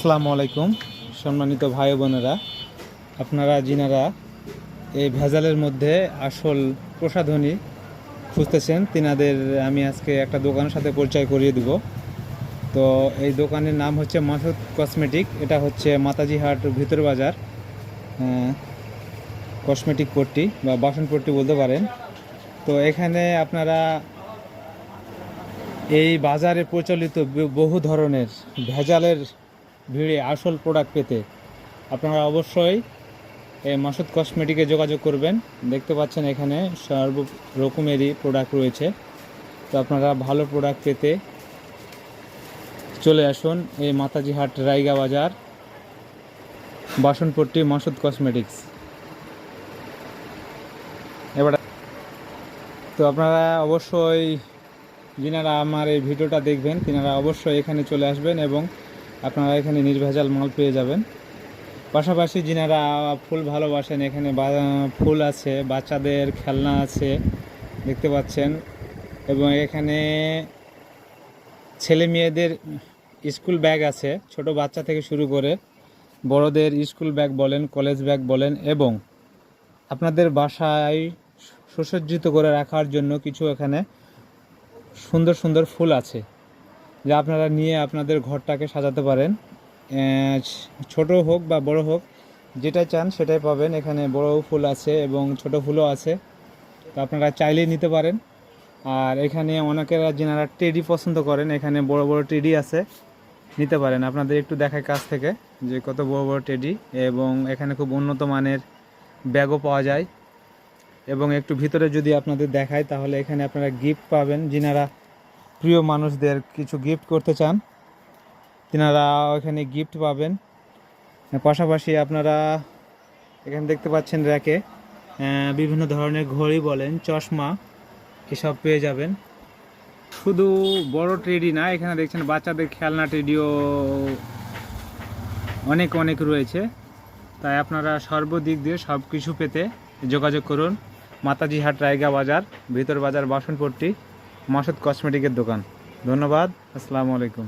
আসসালামু আলাইকুম সম্মানিত ভাই বোনেরা, আপনারা যিনারা এই ভেজালের মধ্যে আসল প্রসাধনী খুঁজতেছেন তিনাদের আমি আজকে একটা দোকানের সাথে পরিচয় করিয়ে দিব। তো এই দোকানের নাম হচ্ছে মাসুদ কসমেটিক। এটা হচ্ছে মাতাজি হাট ভিতর বাজার, কসমেটিক পট্টি বা বাসন পট্টি বলতে পারেন। তো এখানে আপনারা এই বাজারে প্রচলিত বহু ধরনের ভেজালের ভিড়ে আসল প্রোডাক্ট পেতে আপনারা অবশ্যই এই মাসুদ কসমেটিকে যোগাযোগ করবেন। দেখতে পাচ্ছেন এখানে সর্ব রকমেরই প্রোডাক্ট রয়েছে। তো আপনারা ভালো প্রোডাক্ট পেতে চলে আসুন এই মাতাজি হাট রাইগা বাজার, বাসনপট্টি মাসুদ কসমেটিক্স। এবার তো আপনারা অবশ্যই যিনারা আমার এই ভিডিওটা দেখবেন তিনারা অবশ্যই এখানে চলে আসবেন এবং আপনারা এখানে নির্ভেজাল মাল পেয়ে যাবেন। পাশাপাশি যিনারা ফুল ভালোবাসেন, এখানে ফুল আছে, বাচ্চাদের খেলনা আছে দেখতে পাচ্ছেন, এবং এখানে ছেলে মেয়েদের স্কুল ব্যাগ আছে, ছোট বাচ্চা থেকে শুরু করে বড়দের স্কুল ব্যাগ বলেন, কলেজ ব্যাগ বলেন, এবং আপনাদের বাসায় সুসজ্জিত করে রাখার জন্য কিছু এখানে সুন্দর সুন্দর ফুল আছে, যা আপনারা নিয়ে আপনাদের ঘরটাকে সাজাতে পারেন। ছোট হোক বা বড় হোক, যেটা চান সেটাই পাবেন। এখানে বড় ফুল আছে এবং ছোট ফুলও আছে, তো আপনারা চাইলেই নিতে পারেন। আর এখানে অনেকেরা যিনারা টেডি পছন্দ করেন, এখানে বড় বড় টেডি আছে, নিতে পারেন। আপনাদের একটু দেখায় কাছ থেকে যে কত বড় বড় টেডি, এবং এখানে খুব উন্নত মানের ব্যাগও পাওয়া যায়। এবং একটু ভিতরে যদি আপনাদের দেখায় তাহলে এখানে আপনারা গিফট পাবেন। যিনারা প্রিয় মানুষদের কিছু গিফট করতে চান তিনারা এখানে গিফট পাবেন। পাশাপাশি আপনারা এখানে দেখতে পাচ্ছেন র্যাকে বিভিন্ন ধরনের ঘড়ি বলেন, চশমা এসব পেয়ে যাবেন। শুধু বড় টেডি না, এখানে দেখছেন বাচ্চাদের খেলনা টেডিও অনেক অনেক রয়েছে। তাই আপনারা সর্বদিক দিয়ে সব কিছু পেতে যোগাযোগ করুন মাতাজি হাট রায়গা বাজার, ভিতর বাজার, বাসনপট্টি, মাসুদ কসমেটিকের দোকান। ধন্যবাদ। আসসালামু আলাইকুম।